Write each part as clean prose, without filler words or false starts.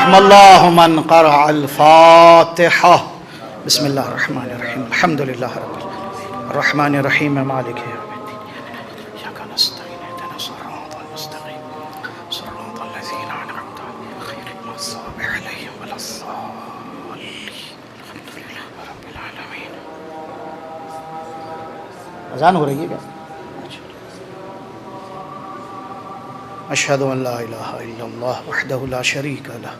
رحم الله من قرأ الفاتحة. بسم الله الرحمن الرحيم. الحمد لله رب العالمين الرحمن الرحيم مالك يوم الدين إياك نستعين اهدنا الصراط المستقيم صراط الذين أنعمت عليهم غير المغضوب عليهم ولا الضالين. الحمد لله رب العالمين. اذان ہو رہی ہے کیا؟ اشہد ان لا الہ الا اللہ وحدہ لا شریک لہ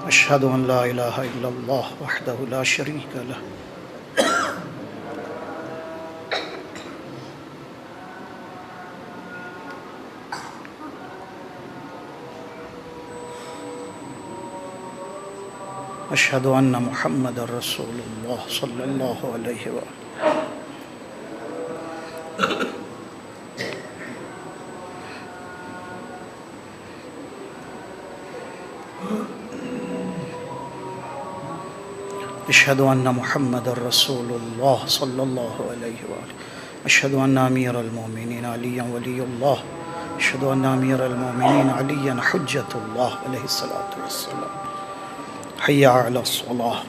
اشہد ان لا الہ الا اللہ وحدہ لا شریک لہ اشہد ان محمد رسول اللہ صلی اللہ علیہ وآلہ. اشہد ان محمد رسول اللہ صلی اللہ علیہ وآلہ. اشہد ان امیر المومنین علی ولی اللہ. اشہد ان امیر المومنین علی حجت اللہ علیہ الصلاۃ والسلام. حی علی الصلاۃ.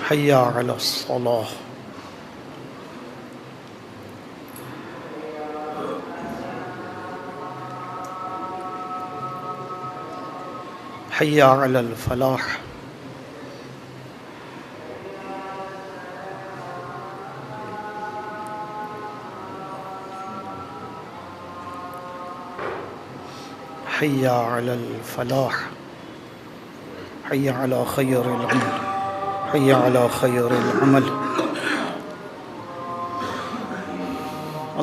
حی علی الصلاۃ. حی علی الفلاح. حی علی الفلاح. حی علی خیر العمل. حی علی خیر العمل.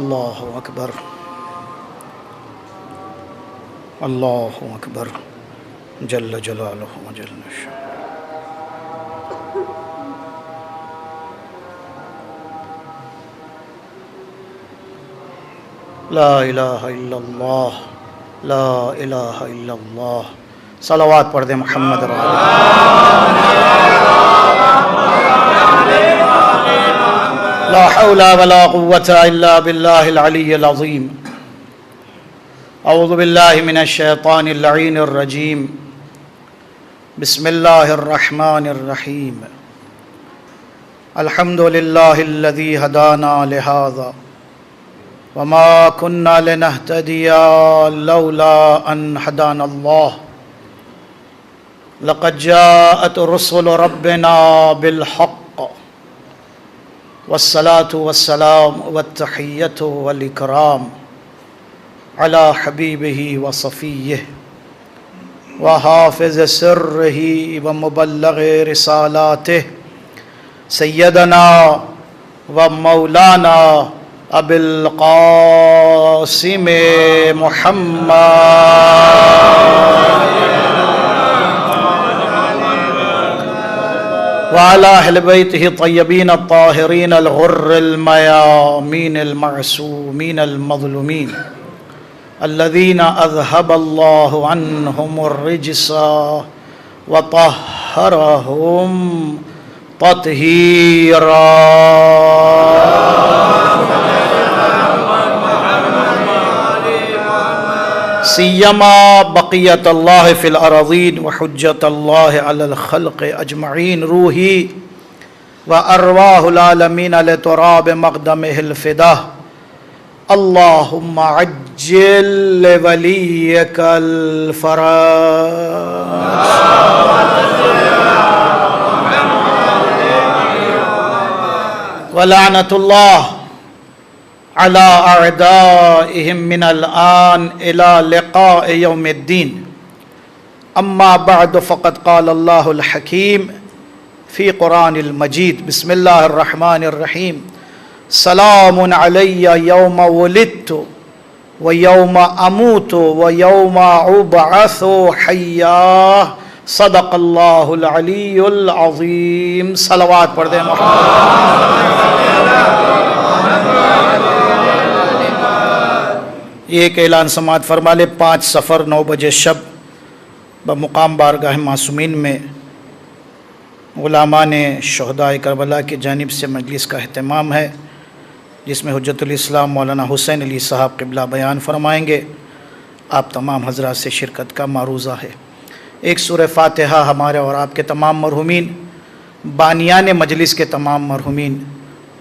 اللہ اکبر. اللہ اکبر جل جلالہ وجل شانہ. لا الہ الا اللہ. لا الہ الا اللہ. صلوات پڑھ دیں محمد رسول اللہ. لا حول ولا قوة الا باللہ العلی العظیم. اعوذ باللہ من الشیطان اللعین الرجیم. بسم اللہ الرحمن الرحیم. الحمد للہ الذی ہدانا لہذا وما كنا لنهتدي لولا أن هدانا الله. لقد جاءت رسل ربنا بالحق والصلاة والسلام والتحية والإكرام على حبيبه وصفيه وحافظ سره ومبلغ رسالاته سيدنا ومولانا ابو القاسم محمد وعلى اہل بیتہ الطیبین الطاہرین الغر المیامین المعصومین المظلومین الذین اذهب اللہ عنہم الرجس وطہرہم تطہیرا. سیما بقیت اللہ فی الارضین وحجت اللہ علی الخلق اجمعین. روحی وارواح العالمین لتراب مقدمہ الفداء. اللہم عجل لولیک الفرج ولعنۃ اللہ على أعدائهم من الآن إلى لقاء يوم الدين. أما بعد فقد قال الله الحكيم في قرآن المجيد. بسم الله الرحمن الرحيم. سلام علي يوم ولدت ويوم أموت ويوم أبعث حيا. صدق الله العلي العظيم. صلوات پڑھ دیں محمد. یہ ایک اعلان سماعت فرما لے 5 سفر 9 بجے شب بمقام بارگاہ معصومین میں علماء شہداء کربلا کی جانب سے مجلس کا اہتمام ہے، جس میں حجت الاسلام مولانا حسین علی صاحب قبلہ بیان فرمائیں گے۔ آپ تمام حضرات سے شرکت کا معروضہ ہے۔ ایک سورہ فاتحہ ہمارے اور آپ کے تمام مرحومین، بانیان مجلس کے تمام مرحومین،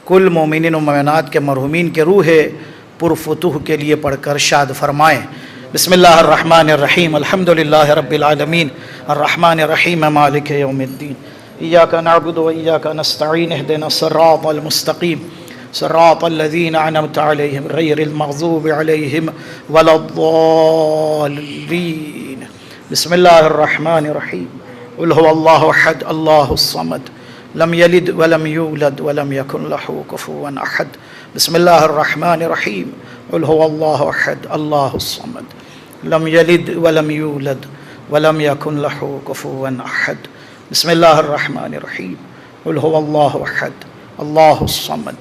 کل مومنین و مومنات کے مرحومین کے روح پرفتوح کے لیے پڑھ کر شاد فرمائیں۔ بسم اللہ الرحمن الرحیم، الحمدللہ رب العالمین، الرحمن الرحیم، مالک یوم الدین، ایاک نعبد و ایاک نستعین، اہدنا الصراط المستقیم، صراط الذین انعمت علیہم غیر المغضوب علیہم ولا الضالین۔ بسم اللہ الرحمن الرحیم، قل هو اللہ احد اللہ الصمد لم یلد ولم یولد ولم یکن لہ کفوا احد۔ بسم اللہ الرحمن الرحیم، قل هو اللہ احد اللہ الصمد لم یلد ولم یولد ولم یکن لہ کفوا احد۔ بسم اللہ الرحمن الرحیم، قل هو اللہ احد اللہ الصمد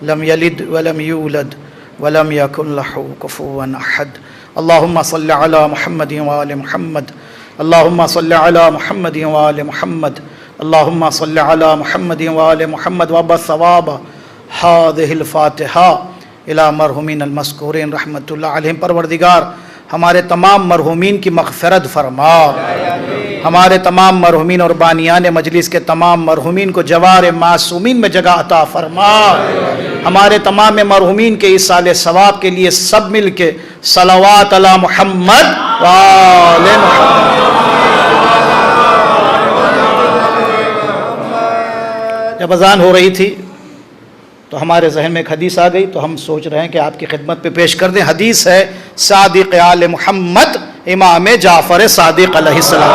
لم یلد ولم یولد ولم یکن لہ کفوا احد۔ اللہم صل علی محمد وآل محمد، اللہم صل علی محمد وآل محمد، اللہم صل علی محمد وآل محمد، وابعث ثواب هذه الفاتحہ الی مرحومین المذکورین رحمۃ اللہ علیہم۔ پروردگار ہمارے تمام مرحومین کی مغفرت فرما، ہمارے تمام مرحومین اور بانیان مجلس کے تمام مرحومین کو جوار معصومین میں جگہ عطا فرما۔ ہمارے تمام مرحومین کے ایصال ثواب کے لیے سب مل کے صلوات علی محمد وآل محمد۔ جب اذان ہو رہی تھی تو ہمارے ذہن میں ایک حدیث آ گئی، تو ہم سوچ رہے ہیں کہ آپ کی خدمت پہ پیش کر دیں۔ حدیث ہے صادق آل محمد امام جعفر صادق علیہ السلام۔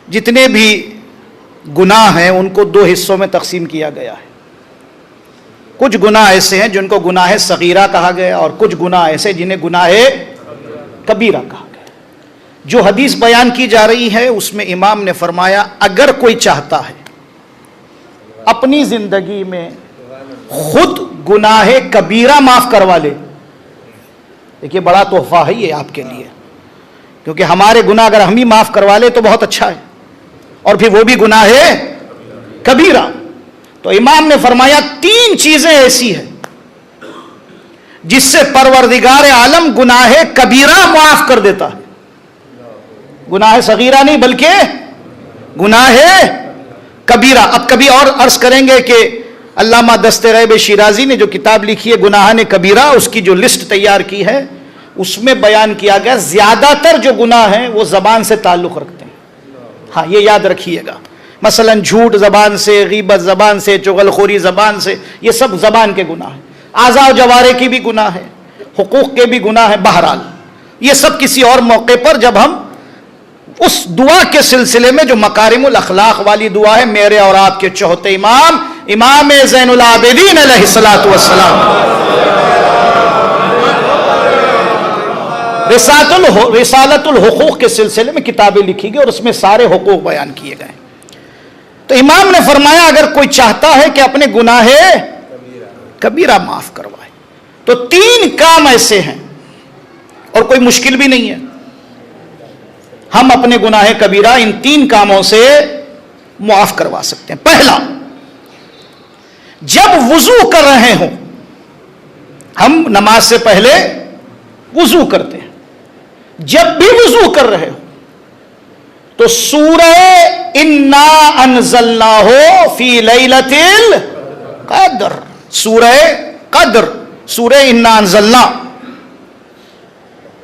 جتنے بھی گناہ ہیں ان کو 2 حصوں میں تقسیم کیا گیا ہے۔ کچھ گناہ ایسے ہیں جن کو گناہ صغیرہ کہا گیا، اور کچھ گناہ ایسے جنہیں گناہ کبیرہ کہا گیا۔ جو حدیث بیان کی جا رہی ہے اس میں امام نے فرمایا اگر کوئی چاہتا ہے اپنی زندگی میں خود گناہ کبیرہ معاف کروا لے، دیکھیے بڑا تحفہ ہے یہ آپ کے لیے، کیونکہ ہمارے گناہ اگر ہم ہی معاف کروا لے تو بہت اچھا ہے، اور پھر وہ بھی گناہ کبیرہ۔ تو امام نے فرمایا 3 چیزیں ایسی ہیں جس سے پروردگار عالم گناہ کبیرہ معاف کر دیتا ہے، گناہ صغیرہ نہیں بلکہ گناہ کبیرہ۔ اب کبھی اور عرض کریں گے کہ علامہ دست غیب شیرازی نے جو کتاب لکھی ہے گناہان کبیرہ، اس کی جو لسٹ تیار کی ہے اس میں بیان کیا گیا زیادہ تر جو گناہ ہیں وہ زبان سے تعلق رکھتے ہیں۔ ہاں یہ یاد رکھیے گا، مثلا جھوٹ زبان سے، غیبت زبان سے، چغلخوری زبان سے، یہ سب زبان کے گناہ ہیں۔ اعضاء و جوارح کی بھی گناہ ہے، حقوق کے بھی گناہ ہیں۔ بہرحال یہ سب کسی اور موقع پر جب ہم اس دعا کے سلسلے میں جو مکارم الاخلاق والی دعا ہے، میرے اور آپ کے چوتھے امام زین العابدین علیہ الصلوۃ والسلام رسالت الحقوق کے سلسلے میں کتابیں لکھی گئی اور اس میں سارے حقوق بیان کیے گئے۔ تو امام نے فرمایا اگر کوئی چاہتا ہے کہ اپنے گناہ کبیرہ معاف کروائے تو 3 کام ایسے ہیں، اور کوئی مشکل بھی نہیں ہے، ہم اپنے گناہ کبیرہ ان 3 کاموں سے معاف کروا سکتے ہیں۔ پہلا، جب وضو کر رہے ہوں، ہم نماز سے پہلے وضو کرتے ہیں، جب بھی وضو کر رہے ہوں تو سورہ انا انزلناہ فی لیلۃ القدر، سورہ قدر، سورہ انا انزلنا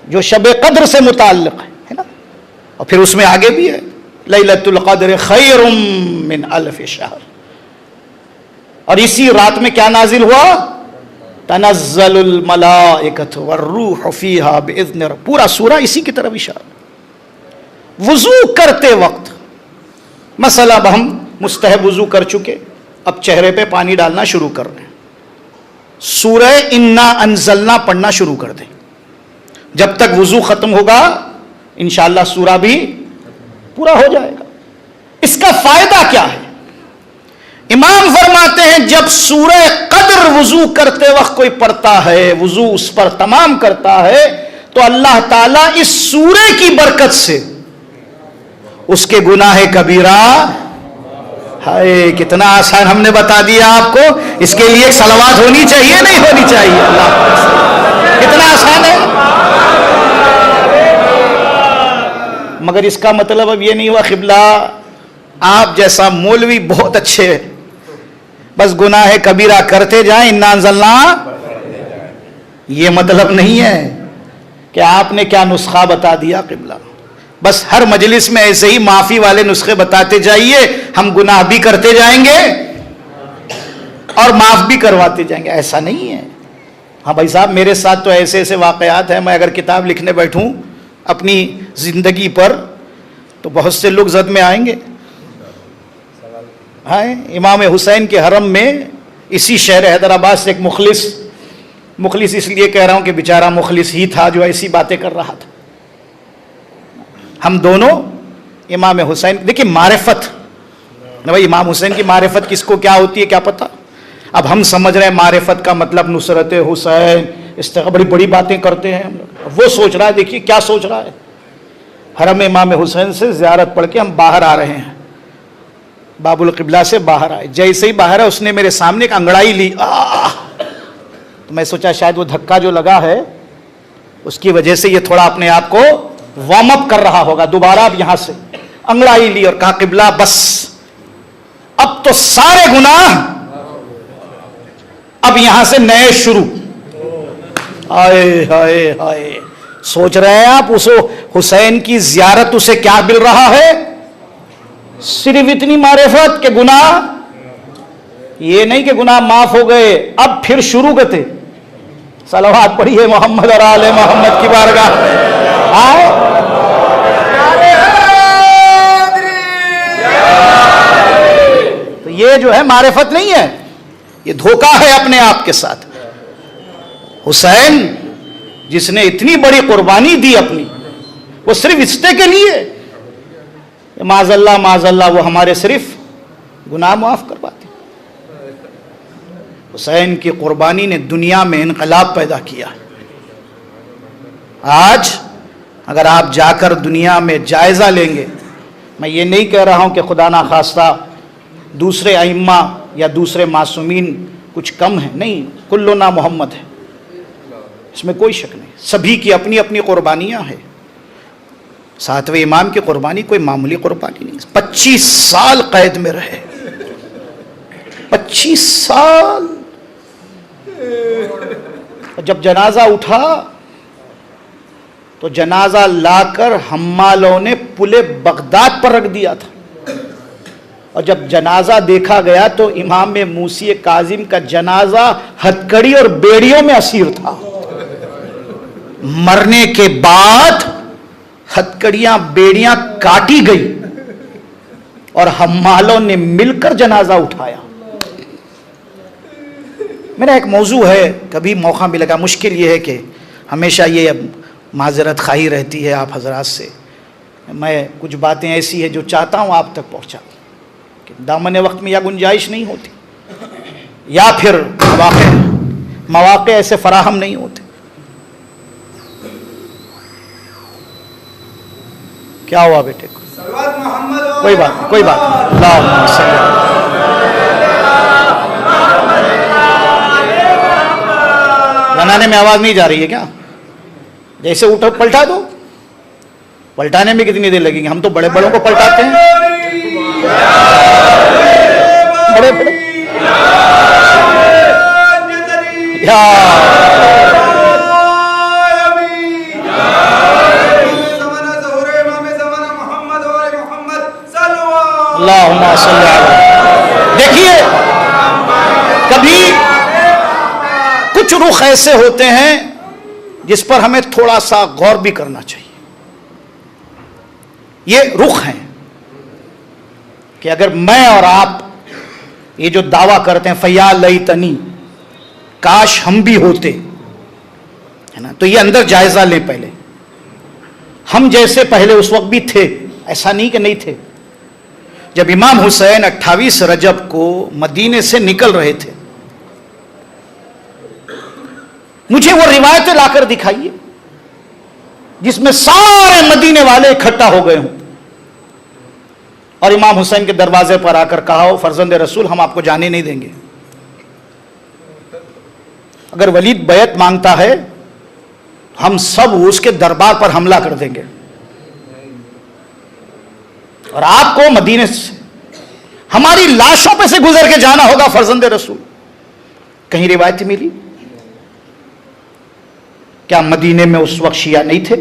جو شب قدر سے متعلق ہے نا، اور پھر اس میں آگے بھی ہے لیلۃ القدر خیر من الف شہر، اور اسی رات میں کیا نازل ہوا؟ تنزل الملائکۃ والروح فیہا باذن رب، پورا سورہ اسی کی طرف اشارہ۔ وضو کرتے وقت مثلا اب ہم مستحب وضو کر چکے، اب چہرے پہ پانی ڈالنا شروع کر رہے ہیں، سورہ انا انزلنا پڑھنا شروع کر دیں، جب تک وضو ختم ہوگا انشاءاللہ سورہ بھی پورا ہو جائے گا۔ اس کا فائدہ کیا ہے؟ امام فرماتے ہیں جب سورہ قدر وضو کرتے وقت کوئی پڑھتا ہے، وضو اس پر تمام کرتا ہے، تو اللہ تعالیٰ اس سورے کی برکت سے اس کے گناہ کبیرہ، ہائے کتنا آسان ہم نے بتا دیا آپ کو، اس کے لیے ایک صلوات ہونی چاہیے نہیں ہونی چاہیے؟ اللہ کتنا آسان ہے۔ مگر اس کا مطلب اب یہ نہیں ہوا قبلہ آپ جیسا مولوی بہت اچھے بس گناہ کبیرہ کرتے جائیں انا انزلنا، یہ مطلب نہیں ہے کہ آپ نے کیا نسخہ بتا دیا قبلہ، بس ہر مجلس میں ایسے ہی معافی والے نسخے بتاتے جائیے، ہم گناہ بھی کرتے جائیں گے اور معاف بھی کرواتے جائیں گے، ایسا نہیں ہے۔ ہاں بھائی صاحب میرے ساتھ تو ایسے ایسے واقعات ہیں، میں اگر کتاب لکھنے بیٹھوں اپنی زندگی پر تو بہت سے لوگ زد میں آئیں گے۔ ہاں امام حسین کے حرم میں اسی شہر حیدرآباد سے ایک مخلص اس لیے کہہ رہا ہوں کہ بیچارہ مخلص ہی تھا جو ایسی باتیں کر رہا تھا۔ ہم دونوں امام حسین، دیکھیں معرفت بھائی، امام حسین کی معرفت کس کو کیا ہوتی ہے کیا پتہ؟ اب ہم سمجھ رہے ہیں معرفت کا مطلب نصرت حسین، اس طرح بڑی بڑی باتیں کرتے ہیں ہم لوگ۔ وہ سوچ رہا ہے، دیکھیے کیا سوچ رہا ہے، حرم امام حسین سے زیارت پڑھ کے ہم باہر آ رہے ہیں، باب القبلہ سے باہر آئے، جیسے ہی باہر ہے اس نے میرے سامنے ایک انگڑائی لی، تو میں سوچا شاید وہ دھکا جو لگا ہے اس کی وجہ سے یہ تھوڑا اپنے آپ کو وارم اپ کر رہا ہوگا، دوبارہ اب یہاں سے انگڑائی لی اور کہا قبلہ بس اب تو سارے گناہ اب یہاں سے نئے شروع۔ ہائے ہائے ہائے، سوچ رہے ہیں آپ اس حسین کی زیارت اسے کیا مل رہا ہے؟ صرف اتنی معرفت کہ گناہ، یہ نہیں کہ گناہ معاف ہو گئے اب پھر شروع کرتے۔ صلوات پڑھیے محمد اور آل محمد کی بارگاہ آئے۔ تو یہ جو ہے معرفت نہیں ہے، یہ دھوکہ ہے اپنے آپ کے ساتھ۔ حسین جس نے اتنی بڑی قربانی دی اپنی، وہ صرف رشتے کے لیے، معاذ اللہ وہ ہمارے صرف گناہ معاف کرواتے۔ حسین کی قربانی نے دنیا میں انقلاب پیدا کیا۔ آج اگر آپ جا کر دنیا میں جائزہ لیں گے، میں یہ نہیں کہہ رہا ہوں کہ خدا نخواستہ دوسرے ائمہ یا دوسرے معصومین کچھ کم ہیں، نہیں، کلنا محمد ہے، اس میں کوئی شک نہیں، سبھی کی اپنی اپنی قربانیاں ہیں۔ ساتویں امام کی قربانی کوئی معمولی قربانی نہیں، 25 سال قید میں رہے، 25 سال۔ جب جنازہ اٹھا تو جنازہ لا کر حمالوں نے پل بغداد پر رکھ دیا تھا، اور جب جنازہ دیکھا گیا تو امام موسی کاظم کا جنازہ ہتکڑی اور بیڑیوں میں اسیر تھا۔ مرنے کے بعد ہتکڑیاں بیڑیاں کاٹی گئی اور حمالوں نے مل کر جنازہ اٹھایا۔ میرا ایک موضوع ہے، کبھی موقع ملے گا، مشکل یہ ہے کہ ہمیشہ یہ معذرت خواہی رہتی ہے آپ حضرات سے، میں کچھ باتیں ایسی ہیں جو چاہتا ہوں آپ تک پہنچا، کہ دامن وقت میں یا گنجائش نہیں ہوتی یا پھر مواقع ایسے فراہم نہیں ہوتے۔ کیا ہوا بیٹے کو؟ کوئی بات نہیں، کوئی بات نہیں، اللہم صلی اللہ۔ بنانے میں آواز نہیں جا رہی ہے کیا؟ جیسے اٹھو پلٹا دو، پلٹانے میں کتنی دیر لگیں گی؟ ہم تو بڑے بڑوں کو پلٹاتے ہیں، بڑے بڑے اللہم صلی اللہ۔ دیکھیے کبھی کچھ رخ ایسے ہوتے ہیں جس پر ہمیں تھوڑا سا غور بھی کرنا چاہیے۔ یہ رخ ہیں کہ اگر میں اور آپ یہ جو دعویٰ کرتے ہیں فیا لیتنی، کاش ہم بھی ہوتے، ہے نا، تو یہ اندر جائزہ لیں پہلے، ہم جیسے پہلے اس وقت بھی تھے، ایسا نہیں کہ نہیں تھے، جب امام حسین 28 رجب کو مدینے سے نکل رہے تھے، مجھے وہ روایتیں لا کر دکھائیے جس میں سارے مدینے والے اکٹھا ہو گئے ہوں اور امام حسین کے دروازے پر آ کر کہا ہو فرزند رسول ہم آپ کو جانے نہیں دیں گے، اگر ولید بیعت مانگتا ہے ہم سب اس کے دربار پر حملہ کر دیں گے اور آپ کو مدینے سے ہماری لاشوں پہ سے گزر کے جانا ہوگا فرزند رسول۔ کہیں روایت ملی؟ کیا مدینے میں اس وقت شیعہ نہیں تھے؟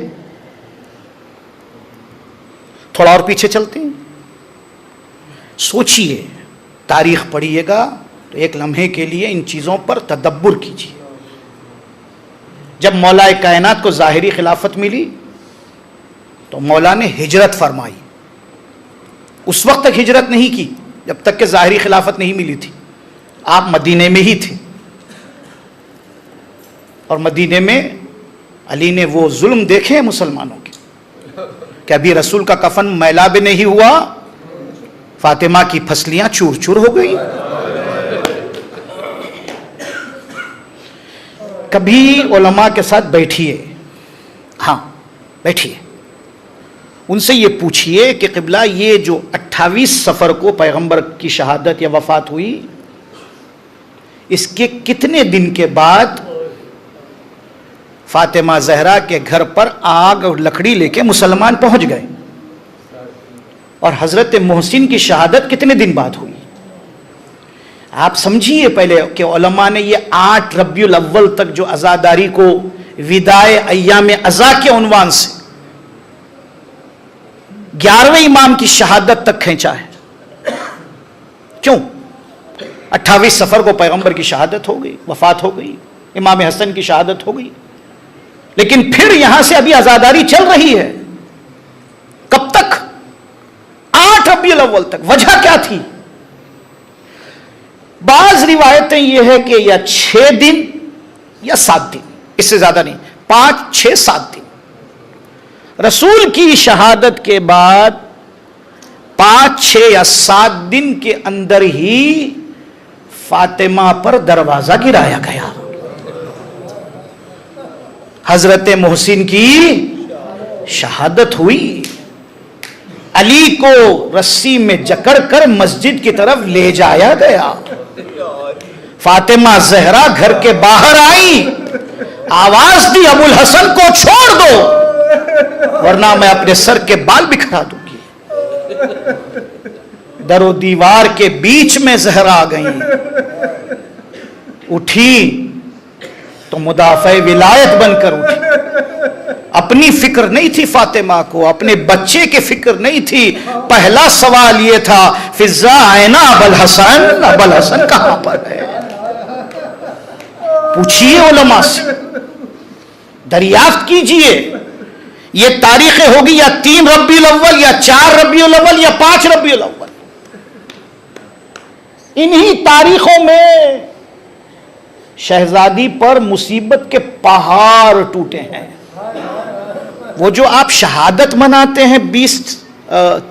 تھوڑا اور پیچھے چلتے ہیں، سوچئے، تاریخ پڑھیے گا تو ایک لمحے کے لیے ان چیزوں پر تدبر کیجیے۔ جب مولا کائنات کو ظاہری خلافت ملی تو مولا نے ہجرت فرمائی، اس وقت تک ہجرت نہیں کی جب تک کہ ظاہری خلافت نہیں ملی تھی، آپ مدینے میں ہی تھے، اور مدینے میں علی نے وہ ظلم دیکھے مسلمانوں کے کہ ابھی رسول کا کفن میلا بھی نہیں ہوا، فاطمہ کی پھسلیاں چور چور ہو گئی۔ کبھی علماء کے ساتھ بیٹھیے، ہاں بیٹھیے، ان سے یہ پوچھئے کہ قبلہ یہ جو 28 صفر کو پیغمبر کی شہادت یا وفات ہوئی، اس کے کتنے دن کے بعد فاطمہ زہرا کے گھر پر آگ اور لکڑی لے کے مسلمان پہنچ گئے، اور حضرت محسن کی شہادت کتنے دن بعد ہوئی؟ آپ سمجھیے پہلے کہ علماء نے یہ 8 ربیع الاول تک جو عزاداری کو وداع ایام عزا کے عنوان سے 11ویں امام کی شہادت تک کھینچا ہے۔ کیوں؟ 28 صفر کو پیغمبر کی شہادت ہو گئی، وفات ہو گئی، امام حسن کی شہادت ہو گئی، لیکن پھر یہاں سے ابھی عزاداری چل رہی ہے، کب تک؟ 8 ربیع الاول تک۔ وجہ کیا تھی؟ بعض روایتیں یہ ہے کہ یا 6 دن یا 7 دن، اس سے زیادہ نہیں، 5 6 7 دن، رسول کی شہادت کے بعد 5 6 یا 7 دن کے اندر ہی فاطمہ پر دروازہ گرایا گیا، حضرت محسن کی شہادت ہوئی، علی کو رسی میں جکڑ کر مسجد کی طرف لے جایا گیا، فاطمہ زہرا گھر کے باہر آئی، آواز دی ابو الحسن کو چھوڑ دو ورنہ میں اپنے سر کے بال بکھرا دوں گی۔ در و دیوار کے بیچ میں زہرا آ گئیں، اٹھی تو مدافع ولایت بن کر اٹھی، اپنی فکر نہیں تھی فاطمہ کو، اپنے بچے کی فکر نہیں تھی۔ پہلا سوال یہ تھا فضا آئینہ ابو الحسن، ابو الحسن کہاں پر ہے؟ پوچھئے علماء سے، دریافت کیجئے، یہ تاریخیں ہوگی یا 3 ربیع الاول یا 4 ربیع الاول یا 5 ربیع الاول، انہی تاریخوں میں شہزادی پر مصیبت کے پہاڑ ٹوٹے ہیں۔ وہ جو آپ شہادت مناتے ہیں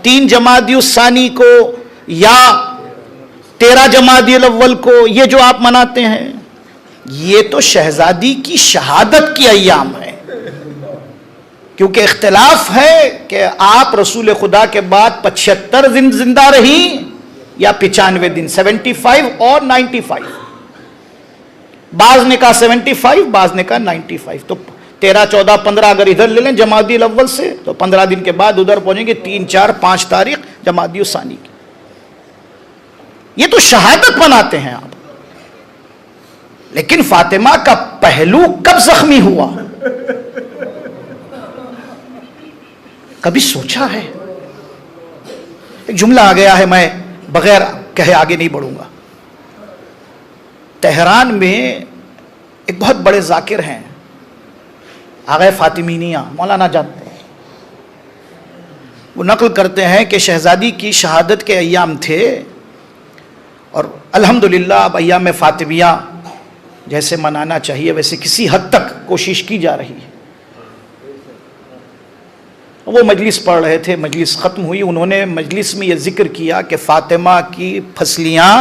3 جمادی الثانی کو یا 13 جمادی الاول کو، یہ جو آپ مناتے ہیں یہ تو شہزادی کی شہادت کی ایام ہے، کیونکہ اختلاف ہے کہ آپ رسول خدا کے بعد 75 دن زندہ رہی یا 95 دن، 75 اور 95، بعض نے کہا 75، بعض نے کہا 95، تو 13 14 15 اگر ادھر لے لیں جمادی الاول سے تو 15 دن کے بعد ادھر پہنچیں گے 3 4 5 تاریخ جمادی الثانی کی۔ یہ تو شہادت مناتے ہیں آپ، لیکن فاطمہ کا پہلو کب زخمی ہوا؟ کبھی سوچا ہے؟ ایک جملہ آ گیا ہے، میں بغیر کہے آگے نہیں بڑھوں گا۔ تہران میں ایک بہت بڑے ذاکر ہیں، آغا فاطمینیہ، مولانا جانتے ہیں، وہ نقل کرتے ہیں کہ شہزادی کی شہادت کے ایام تھے اور الحمدللہ اب ایام فاطمیہ جیسے منانا چاہیے ویسے کسی حد تک کوشش کی جا رہی ہے۔ وہ مجلس پڑھ رہے تھے، مجلس ختم ہوئی، انہوں نے مجلس میں یہ ذکر کیا کہ فاطمہ کی پھسلیاں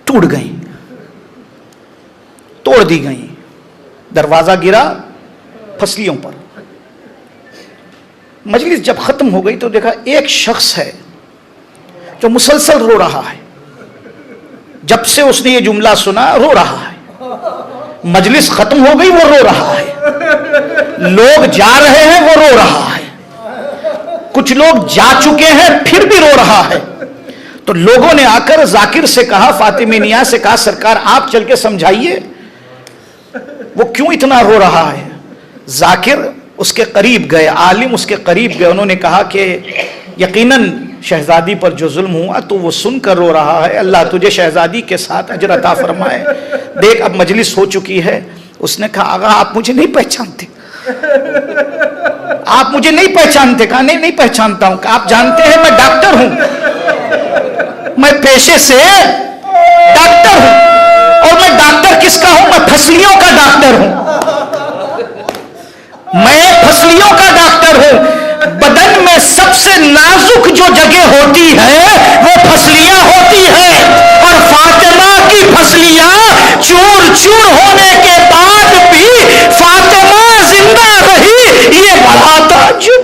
ٹوٹ گئیں، توڑ دی گئیں، دروازہ گرا پھسلیوں پر۔ مجلس جب ختم ہو گئی تو دیکھا ایک شخص ہے جو مسلسل رو رہا ہے، جب سے اس نے یہ جملہ سنا رو رہا ہے۔ مجلس ختم ہو گئی وہ رو رہا ہے، لوگ جا رہے ہیں وہ رو رہا ہے، کچھ لوگ جا چکے ہیں پھر بھی رو رہا ہے۔ تو لوگوں نے آ کر ذاکر سے کہا، فاطمی نیاز سے کہا سرکار آپ چل کے سمجھائیے وہ کیوں اتنا رو رہا ہے۔ ذاکر اس کے قریب گئے، عالم اس کے قریب گئے، انہوں نے کہا کہ یقیناً شہزادی پر جو ظلم ہوا تو وہ سن کر رو رہا ہے، اللہ تجھے شہزادی کے ساتھ اجر عطا فرمائے، دیکھ اب مجلس ہو چکی ہے۔ اس نے کہا آغا آپ مجھے نہیں پہچانتے، آپ مجھے نہیں پہچانتے؟ کہا نہیں پہچانتا ہوں۔ کہ آپ جانتے ہیں میں ڈاکٹر ہوں، میں پیشے سے ڈاکٹر ہوں، اور میں ڈاکٹر کس کا ہوں؟ میں پھسلیوں کا ڈاکٹر ہوں، میں پھسلیوں کا ڈاکٹر ہوں۔ بدن میں سب سے نازک جو جگہ ہوتی ہے وہ پھسلیاں ہوتی ہے، اور فاطمہ کی پھسلیاں چور چور ہونے کے بعد بھی فاطمہ زندہ رہی، یہ بڑا تعجب۔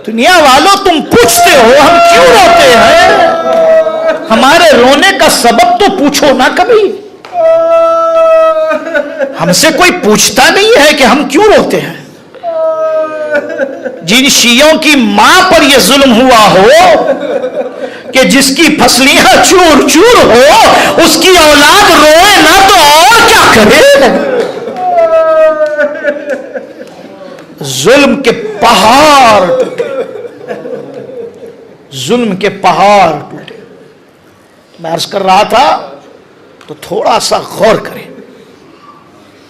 دنیا والوں تم پوچھتے ہو ہم کیوں روتے ہیں، ہمارے رونے کا سبب تو پوچھو نہ کبھی۔ ہم سے کوئی پوچھتا نہیں ہے کہ ہم کیوں روتے ہیں۔ جن شیعوں کی ماں پر یہ ظلم ہوا ہو کہ جس کی پھسلیاں چور چور ہو، اس کی اولاد روئے نہ تو اور کیا کرے۔ ظلم کے پہاڑ ٹوٹے، ظلم کے پہاڑ ٹوٹے۔ میں عرض کر رہا تھا تو تھوڑا سا غور کریں،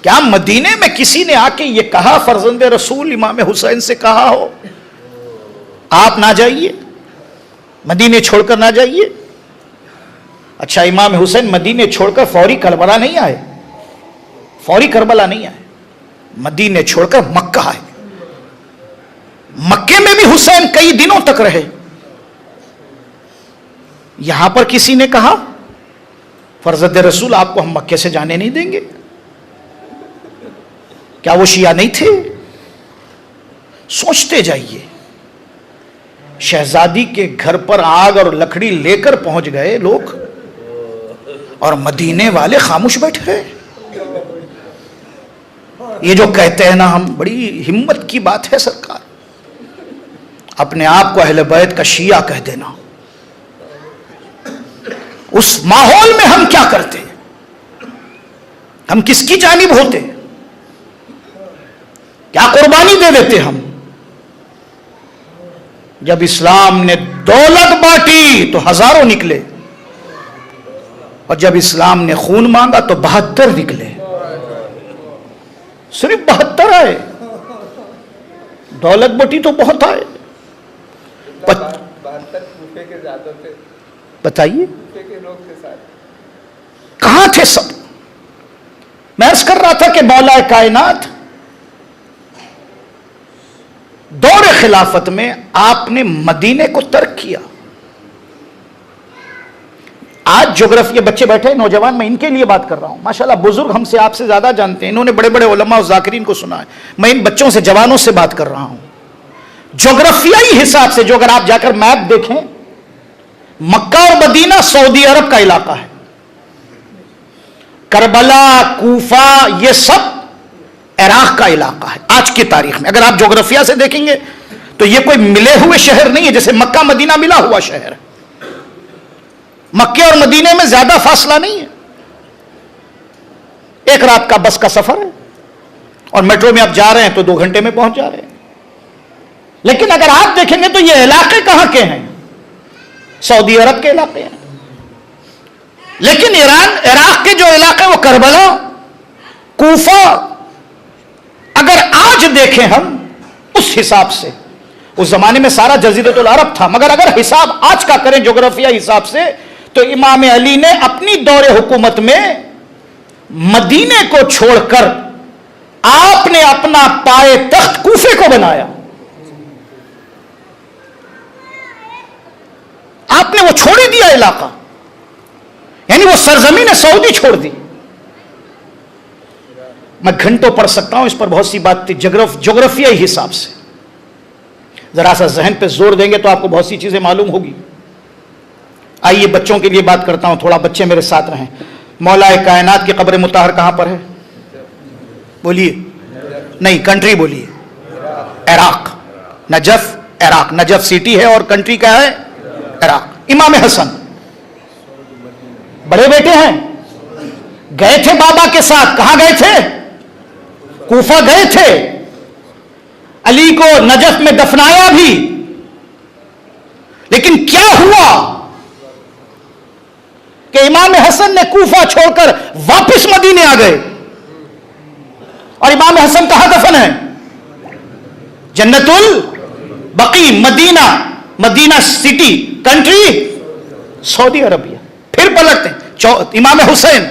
کیا مدینے میں کسی نے آ کے یہ کہا فرزند رسول امام حسین سے کہا ہو آپ نہ جائیے، مدینے چھوڑ کر نہ جائیے؟ اچھا امام حسین مدینے چھوڑ کر فوری کربلا نہیں آئے، فوری کربلا نہیں آئے، مدینے چھوڑ کر مکہ آئے۔ مکے میں بھی حسین کئی دنوں تک رہے۔ یہاں پر کسی نے کہا فرزند رسول آپ کو ہم مکے سے جانے نہیں دیں گے؟ کیا وہ شیعہ نہیں تھے؟ سوچتے جائیے، شہزادی کے گھر پر آگ اور لکڑی لے کر پہنچ گئے لوگ، اور مدینے والے خاموش بیٹھ گئے۔ یہ جو کہتے ہیں نا ہم، بڑی ہمت کی بات ہے سرکار، اپنے آپ کو اہل بیت کا شیعہ کہہ دینا۔ اس ماحول میں ہم کیا کرتے، ہم کس کی جانب ہوتے، کیا قربانی دے دیتے ہم؟ جب اسلام نے دولت بانٹی تو ہزاروں نکلے، اور جب اسلام نے خون مانگا تو 72 نکلے، صرف 72 آئے۔ دولت بٹی تو بہت آئے۔ بتائیے کہاں تھے سب؟ میں عرض کر رہا تھا کہ مولا کائنات دور خلافت میں آپ نے مدینے کو ترک کیا۔ آج جغرافیہ بچے بیٹھے نوجوان، میں ان کے لیے بات کر رہا ہوں، ماشاءاللہ بزرگ ہم سے آپ سے زیادہ جانتے ہیں، انہوں نے بڑے بڑے علماء اور ذاکرین کو سنا ہے، میں ان بچوں سے جوانوں سے بات کر رہا ہوں۔ جغرافیائی حساب سے جو اگر آپ جا کر میپ دیکھیں، مکہ اور مدینہ سعودی عرب کا علاقہ ہے، کربلا کوفہ یہ سب عراق کا علاقہ ہے آج کی تاریخ میں۔ اگر آپ جغرافیہ سے دیکھیں گے تو یہ کوئی ملے ہوئے شہر نہیں ہے، جیسے مکہ مدینہ ملا ہوا شہر ہے۔ مکے اور مدینے میں زیادہ فاصلہ نہیں ہے، ایک رات کا بس کا سفر ہے، اور میٹرو میں آپ جا رہے ہیں تو 2 گھنٹے میں پہنچ جا رہے ہیں۔ لیکن اگر آپ دیکھیں گے تو یہ علاقے کہاں کے ہیں؟ سعودی عرب کے علاقے ہیں۔ لیکن عراق کے جو علاقے وہ کربلا کوفہ، اگر آج دیکھیں ہم اس حساب سے، اس زمانے میں سارا جزیرۃ العرب تھا، مگر اگر حساب آج کا کریں جغرافیہ حساب سے تو امام علی نے اپنی دور حکومت میں مدینے کو چھوڑ کر آپ نے اپنا پائے تخت کوفے کو بنایا. آپ نے وہ چھوڑ ہی دیا علاقہ, یعنی وہ سرزمین سعودی چھوڑ دی. میں گھنٹوں پڑھ سکتا ہوں اس پر, بہت سی بات تھی جغرافیائی حساب سے. ذرا سا ذہن پہ زور دیں گے تو آپ کو بہت سی چیزیں معلوم ہوگی. آئیے بچوں کے لیے بات کرتا ہوں, تھوڑا بچے میرے ساتھ رہیں. مولا کائنات کی قبر مطہر کہاں پر ہے؟ بولیے. نہیں, کنٹری بولیے. Iraq, Najaf. Iraq, Najaf city ہے اور کنٹری کیا ہے؟ عراق. امام حسن بڑے بیٹے ہیں, گئے تھے بابا کے ساتھ. کہاں گئے تھے؟ کوفہ گئے تھے. علی کو نجف میں دفنایا بھی, لیکن کیا ہوا کہ امام حسن نے کوفہ چھوڑ کر واپس مدینے آ گئے. اور امام حسن کہاں دفن ہے؟ جنت البقیع, مدینہ. مدینہ سٹی, کنٹری سعودی عربیہ. پھر پلٹتے ہیں, امام حسین.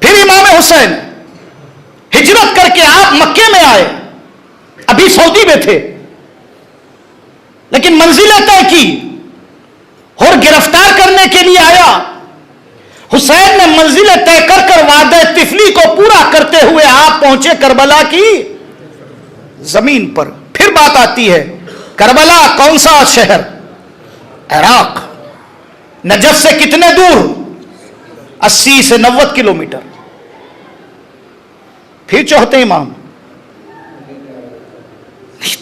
پھر امام حسین ہجرت کر کے آپ مکے میں آئے, ابھی سعودی میں تھے, لیکن منزلیں طے کی اور گرفتار کرنے کے لیے آیا. حسین نے منزلیں طے کر کر وعدہ طفلی کو پورا کرتے ہوئے آپ پہنچے کربلا کی زمین پر. پھر بات آتی ہے, کربلا کون سا شہر؟ عراق. نجف سے کتنے دور؟ 80 سے 90 کلومیٹر. پھر چوتھے امام,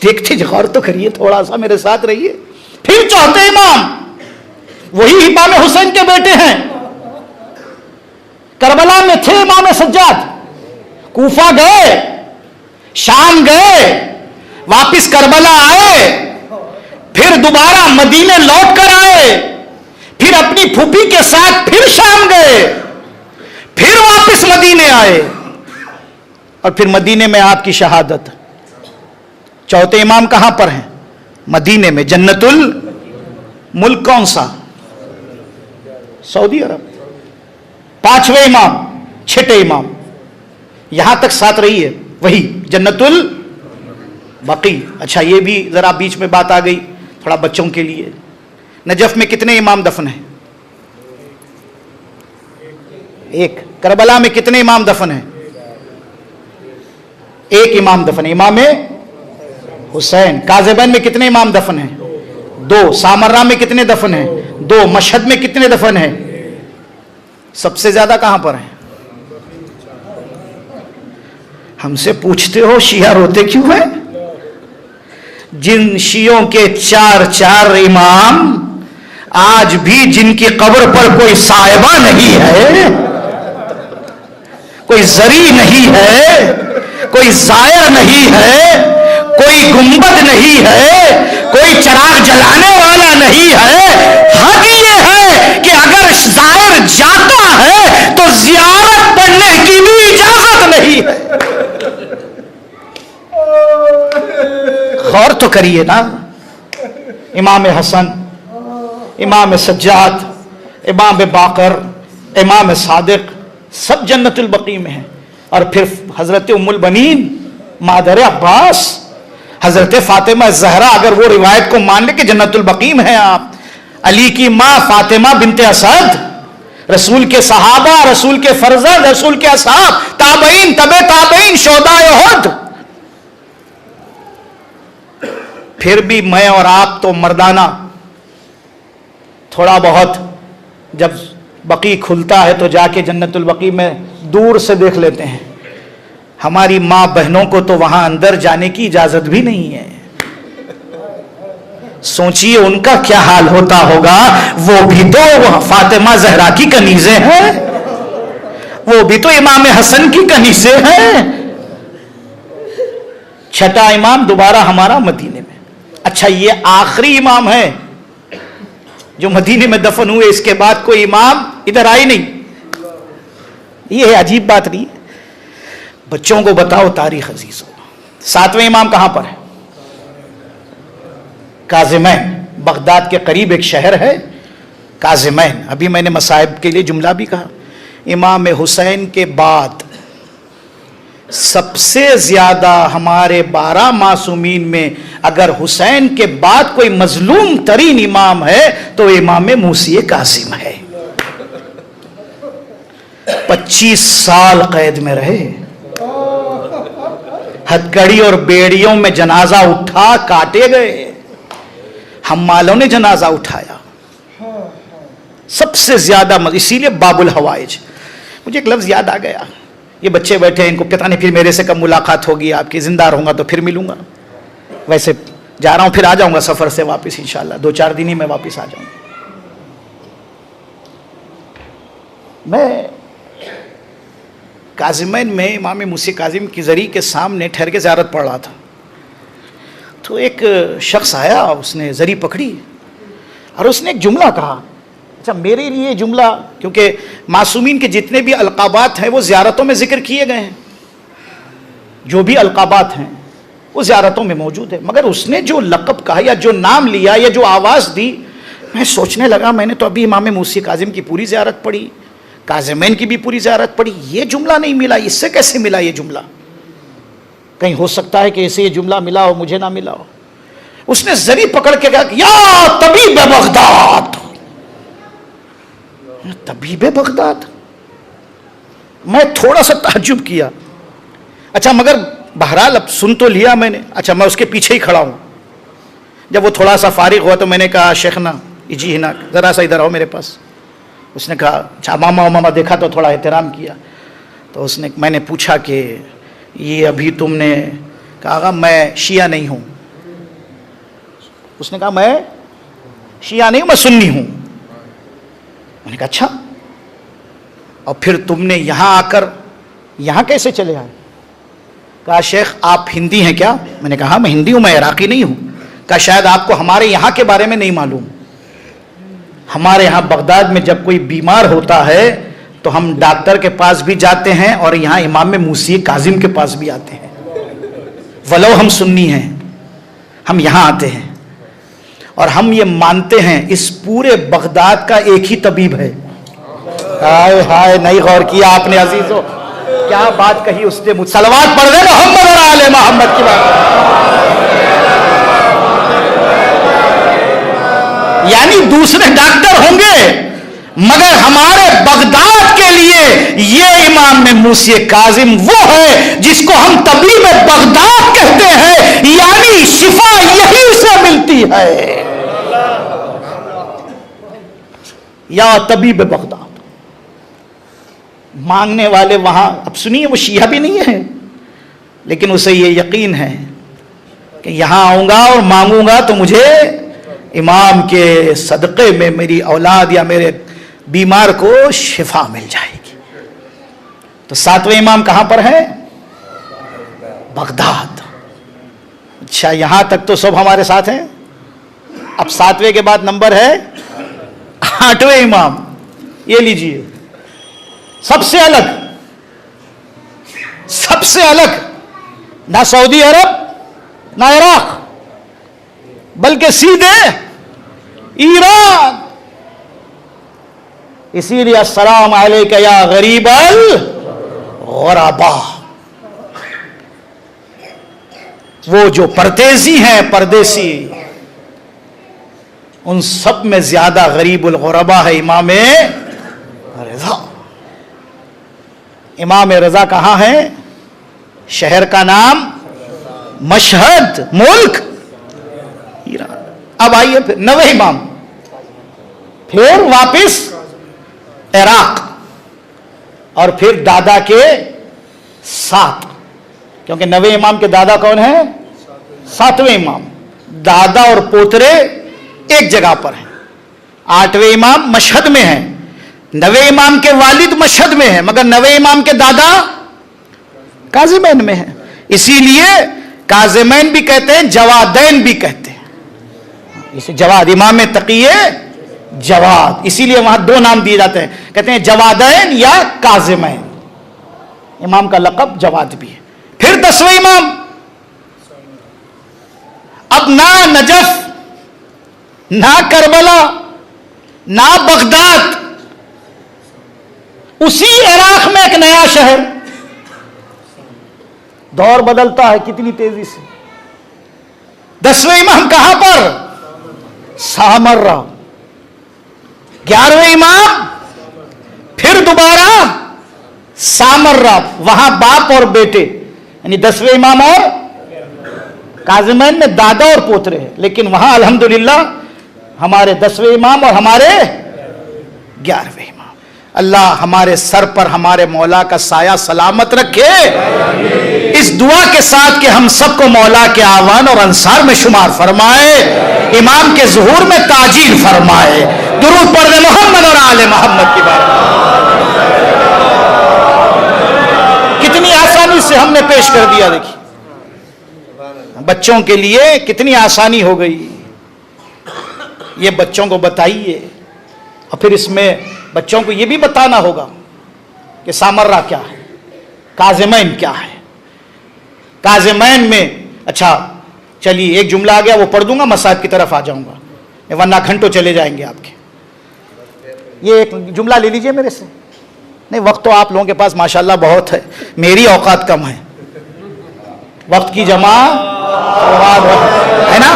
دیکھتے غور تو کریے, تھوڑا سا میرے ساتھ رہیے. پھر چوتھے امام وہی امام حسین کے بیٹے ہیں. کربلا میں تھے امام سجاد, کوفہ گئے, شام گئے, واپس کربلا آئے, پھر دوبارہ مدینے لوٹ کر آئے, پھر اپنی پھوپھی کے ساتھ پھر شام گئے, پھر واپس مدینے آئے, اور پھر مدینے میں آپ کی شہادت. چوتھے امام کہاں پر ہیں؟ مدینے میں. جنت الملک کون سا؟ سعودی عرب. پانچویں امام, چھٹے امام, یہاں تک ساتھ رہی ہے, وہی جنت البقیع. اچھا, یہ بھی ذرا بیچ میں بات آ گئی تھوڑا بچوں کے لیے. نجف میں کتنے امام دفن ہیں؟ ایک. کربلا میں کتنے امام دفن ہیں؟ ایک امام دفن ہے, امام حسین. کاذبین میں کتنے امام دفن ہیں؟ 2. سامرہ میں کتنے دفن ہیں؟ 2. مشہد میں کتنے دفن ہیں؟ سب سے زیادہ کہاں پر ہیں؟ ہم سے پوچھتے ہو شیعہ روتے کیوں ہیں؟ جن شیعوں کے 4 امام, آج بھی جن کی قبر پر کوئی صاحبہ نہیں ہے, کوئی زری نہیں ہے, کوئی زائر نہیں ہے, کوئی گنبد نہیں ہے, کوئی چراغ جلانے والا نہیں ہے. حق یہ ہے کہ اگر زائر جاتا ہے تو زیارت پڑھنے کی بھی اجازت نہیں ہے. غور تو کریے نا. امام حسن, امام سجاد, امام باقر, امام صادق, سب جنت البقیع میں ہیں. اور پھر حضرت ام البنین مادر عباس, حضرت فاطمہ زہرا, اگر وہ روایت کو مان لے کہ جنت البقیع میں ہیں آپ. علی کی ماں فاطمہ بنت اسد, رسول کے صحابہ, رسول کے فرزند, رسول کے اصحاب, تابعین, تبع تابعین, شہداء احد. پھر بھی میں اور آپ تو مردانہ تھوڑا بہت جب بقیع کھلتا ہے تو جا کے جنت البقیع میں دور سے دیکھ لیتے ہیں. ہماری ماں بہنوں کو تو وہاں اندر جانے کی اجازت بھی نہیں ہے. سوچئے ان کا کیا حال ہوتا ہوگا. وہ بھی تو فاطمہ زہرا کی کنیزیں ہیں, وہ بھی تو امام حسن کی کنیزیں ہیں. چھٹا امام دوبارہ ہمارا مدینے میں. اچھا, یہ آخری امام ہے جو مدینے میں دفن ہوئے, اس کے بعد کوئی امام ادھر آئی نہیں. یہ عجیب بات نہیں ہے. بچوں کو بتاؤ تاریخ عزیزوں. 7ویں امام کہاں پر ہے؟ کاظمین, بغداد کے قریب ایک شہر ہے کاظمین. ابھی میں نے مصائب کے لیے جملہ بھی کہا. امام حسین کے بعد سب سے زیادہ ہمارے 12 معصومین میں اگر حسین کے بعد کوئی مظلوم ترین امام ہے تو امام موسی کاظم ہے. 25 سال قید میں رہے, ہتھکڑی اور بیڑیوں میں جنازہ اٹھا, کاٹے گئے, حمالوں نے جنازہ اٹھایا. سب سے زیادہ اسی لیے باب الحوائج. مجھے ایک لفظ یاد آ گیا, یہ بچے بیٹھے ہیں, ان کو پتہ نہیں پھر میرے سے کب ملاقات ہوگی آپ کی, زندہ رہوں گا تو پھر ملوں گا. ویسے جا رہا ہوں, پھر آ جاؤں گا سفر سے واپس انشاءاللہ, 2-4 دن ہی میں واپس آ جاؤں گا. میں کاظمین میں امام موسی کاظم کی زری کے سامنے ٹھہر کے زیارت پڑھ رہا تھا, تو ایک شخص آیا, اس نے زری پکڑی اور اس نے ایک جملہ کہا. اچھا میرے لیے جملہ, کیونکہ معصومین کے جتنے بھی القابات ہیں وہ زیارتوں میں ذکر کیے گئے ہیں, جو بھی القابات ہیں وہ زیارتوں میں موجود ہے, مگر اس نے جو لقب کہا یا جو نام لیا یا جو آواز دی, میں سوچنے لگا میں نے تو ابھی امام موسی کاظم کی پوری زیارت پڑھی, کاظمین کی بھی پوری زیارت پڑھی, یہ جملہ نہیں ملا, اس سے کیسے ملا یہ جملہ؟ کہیں ہو سکتا ہے کہ اسے یہ جملہ ملا ہو, مجھے نہ ملا ہو. اس نے زری پکڑ کے کہا یا طبیب بغداد, طبیب بغداد. میں تھوڑا سا تعجب کیا. اچھا مگر بہرحال اب سن تو لیا میں نے, اچھا میں اس کے پیچھے ہی کھڑا ہوں. جب وہ تھوڑا سا فارغ ہوا تو میں نے کہا شیخنا جی ہنا ذرا سا ادھر آؤ میرے پاس. اس نے کہا اچھا ماما دیکھا تو تھوڑا احترام کیا. تو میں نے پوچھا کہ یہ ابھی تم نے کہا میں شیعہ نہیں ہوں. اس نے کہا میں شیعہ نہیں ہوں, میں سنی ہوں. میں نے کہا اچھا, اور پھر تم نے یہاں آ کر یہاں کیسے چلے آئے؟ کہا شیخ آپ ہندی ہیں کیا؟ میں نے کہا ہاں میں ہندی ہوں, میں عراقی نہیں ہوں. کہا شاید آپ کو ہمارے یہاں کے بارے میں نہیں معلوم. ہمارے یہاں بغداد میں جب کوئی بیمار ہوتا ہے تو ہم ڈاکٹر کے پاس بھی جاتے ہیں اور یہاں امام موسی کاظم کے پاس بھی آتے ہیں. ولو ہم سنی ہیں, ہم یہاں آتے ہیں اور ہم یہ مانتے ہیں اس پورے بغداد کا ایک ہی طبیب ہے. ہائے ہائے, نہیں غور کیا آپ نے عزیزو, کیا بات کہی اس نے. صلوات پڑھ دے محمد اور آل محمد کی بات. یعنی دوسرے ڈاکٹر ہوں گے مگر ہمارے بغداد کے لیے یہ امام موسی کاظم وہ ہے جس کو ہم طبیب بغداد کہتے ہیں, یعنی شفا یہی سے ملتی ہے. یا طبیب بغداد. مانگنے والے وہاں, اب سنیے وہ شیعہ بھی نہیں ہے لیکن اسے یہ یقین ہے کہ یہاں آؤں گا اور مانگوں گا تو مجھے امام کے صدقے میں میری اولاد یا میرے بیمار کو شفا مل جائے گی. تو 7ویں امام کہاں پر ہے؟ بغداد. اچھا یہاں تک تو سب ہمارے ساتھ ہیں. اب 7ویں کے بعد نمبر ہے 8ویں امام. یہ لیجئے, سب سے الگ, سب سے الگ, نہ سعودی عرب نہ عراق بلکہ سیدھے ایران. اسی لیے السلام علیکہ یا غریب الغرباء. وہ جو پردیسی ہیں, پردیسی, ان سب میں زیادہ غریب الغرباء ہے امام رضا. امام رضا کہاں ہے؟ شہر کا نام مشہد, ملک ایران. اب آئیے پھر 9ویں امام, پھر واپس عراق, اور پھر دادا کے ساتھ, کیونکہ 9ویں امام کے دادا کون ہیں؟ 7ویں امام. دادا اور پوترے ایک جگہ پر ہیں. 8ویں امام مشہد میں ہیں, 9ویں امام کے والد مشہد میں ہیں, مگر 9ویں امام کے دادا کاظمین میں ہیں. اسی لیے کاظمین بھی کہتے ہیں, جوادین بھی کہتے ہیں. اسے جواد, امام تقی جواد, اسی لیے وہاں 2 نام دیے جاتے ہیں, کہتے ہیں جوادین یا کاظمین. امام کا لقب جواد بھی ہے. پھر 10ویں امام, اب نہ نجف نہ کربلا نہ بغداد, اسی عراق میں ایک نیا شہر، دور بدلتا ہے کتنی تیزی سے. 10ویں امام کہاں پر؟ سامرہ. 11ویں امام پھر دوبارہ سامرہ. وہاں باپ اور بیٹے، یعنی 10ویں امام اور کاظمین میں دادا اور پوترے ہیں، لیکن وہاں الحمدللہ ہمارے 10ویں امام اور ہمارے 11ویں امام. اللہ ہمارے سر پر ہمارے مولا کا سایہ سلامت رکھے. اس دعا کے ساتھ کہ ہم سب کو مولا کے آوان اور انصار میں شمار فرمائے، امام کے ظہور میں تاجیل فرمائے. درود پڑھ محمد اور آل محمد کی بات. کتنی آسانی سے ہم نے پیش کر دیا. دیکھیے بچوں کے لیے کتنی آسانی ہو گئی. یہ بچوں کو بتائیے، اور پھر اس میں بچوں کو یہ بھی بتانا ہوگا کہ سامرہ کیا ہے، کاظمین کیا ہے. کاظمین میں اچھا چلیے ایک جملہ آ گیا وہ پڑھ دوں گا، مصاحب کی طرف آ جاؤں گا ورنہ گھنٹوں چلے جائیں گے آپ کے. یہ ایک جملہ لے لیجئے میرے سے. نہیں وقت تو آپ لوگوں کے پاس ماشاءاللہ بہت ہے، میری اوقات کم ہے. وقت کی جمع ہے نا.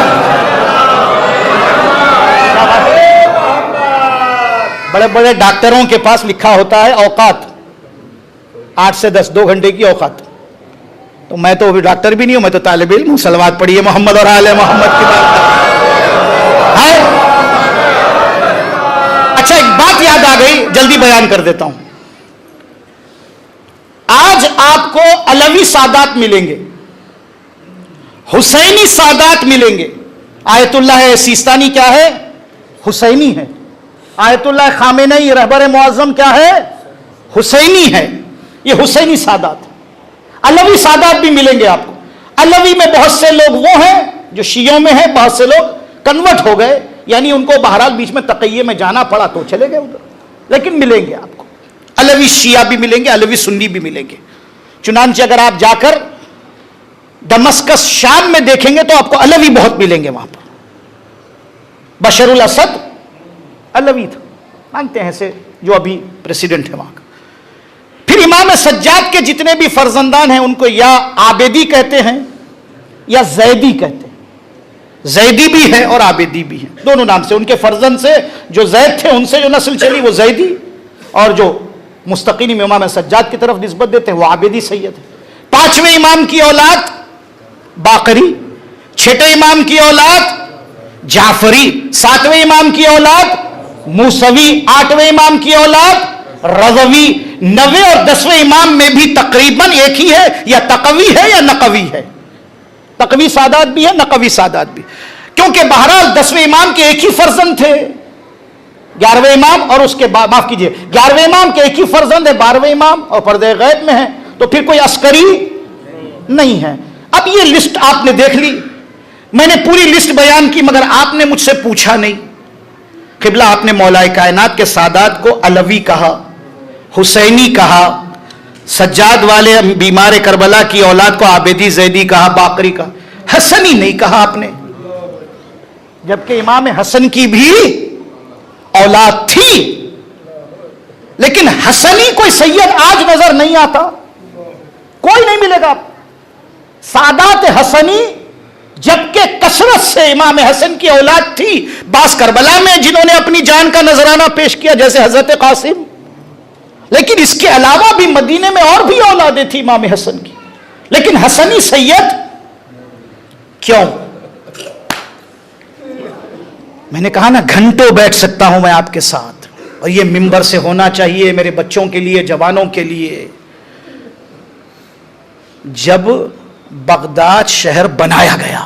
بڑے بڑے ڈاکٹروں کے پاس لکھا ہوتا ہے اوقات 8 سے 10، 2 گھنٹے کی اوقات. تو میں تو ڈاکٹر بھی نہیں ہوں، میں تو طالب علم ہوں. صلوات پڑھیے محمد اور آل محمد کی بات ہے. اچھا ایک بات یاد آ گئی، جلدی بیان کر دیتا ہوں. آج آپ کو علوی سادات ملیں گے، حسینی سادات ملیں گے. آیت اللہ سیستانی کیا ہے؟ حسینی ہے. آیت اللہ خامنئی رہبر معظم کیا ہے؟ حسینی ہے. یہ حسینی سادات. علوی سادات بھی ملیں گے آپ کو. علوی میں بہت سے لوگ وہ ہیں جو شیعوں میں ہیں، بہت سے لوگ کنورٹ ہو گئے، یعنی ان کو بہرحال بیچ میں تقیے میں جانا پڑا تو چلے گئے ادھر، لیکن ملیں گے آپ کو. علوی شیعہ بھی ملیں گے، علوی سنی بھی ملیں گے. چنانچہ اگر آپ جا کر دمسکس شام میں دیکھیں گے تو آپ کو علوی بہت ملیں گے وہاں پر. بشر الاسد علوی تھا، مانتے ہیں سے جو ابھی پریسیڈنٹ ہے وہاں کا. پھر امام سجاد کے جتنے بھی فرزندان ہیں ان کو یا عابدی کہتے ہیں یا زیدی کہتے ہیں. زیدی بھی ہے اور عابدی بھی ہے، دونوں نام سے. ان کے فرزند سے جو زید تھے ان سے جو نسل چلی وہ زیدی، اور جو مستقیم امام سجاد کی طرف نسبت دیتے ہیں وہ عابدی سید ہے. 5ویں امام کی اولاد باقری، 6ٹھے امام کی اولاد جعفری، 7ویں امام کی اولاد موسوی، 8ویں امام کی اولاد رضوی، 9ویں اور 10ویں امام میں بھی تقریباً ایک ہی ہے، یا تقوی ہے یا نقوی ہے. تقوی سادات بھی ہے، نقوی سادات بھی، کیونکہ بہرحال 10ویں امام کے ایک ہی فرزند تھے. 11ویں امام اور اس کے بعد معاف کیجئے 11ویں امام کے ایک ہی فرزند ہے، 12ویں امام اور پردہ غیب میں ہے، تو پھر کوئی عسکری نہیں ہے. اب یہ لسٹ آپ نے دیکھ لی، میں نے پوری لسٹ بیان کی، مگر آپ نے مجھ سے پوچھا نہیں. قبلہ آپ نے مولا کائنات کے سادات کو علوی کہا، حسینی کہا، سجاد والے بیمار کربلا کی اولاد کو عابدی زیدی کہا، باقری کہا، حسنی نہیں کہا آپ نے، جبکہ امام حسن کی بھی اولاد تھی. لیکن حسنی کوئی سید آج نظر نہیں آتا، کوئی نہیں ملے گا. سادات حسنی جبکہ کثرت سے امام حسن کی اولاد تھی. بعض کربلا میں جنہوں نے اپنی جان کا نذرانہ پیش کیا جیسے حضرت قاسم، لیکن اس کے علاوہ بھی مدینے میں اور بھی اولادیں تھی امام حسن کی. لیکن حسنی سید کیوں؟ میں نے کہا نا گھنٹوں بیٹھ سکتا ہوں میں آپ کے ساتھ، اور یہ منبر سے ہونا چاہیے میرے بچوں کے لیے، جوانوں کے لیے. جب بغداد شہر بنایا گیا،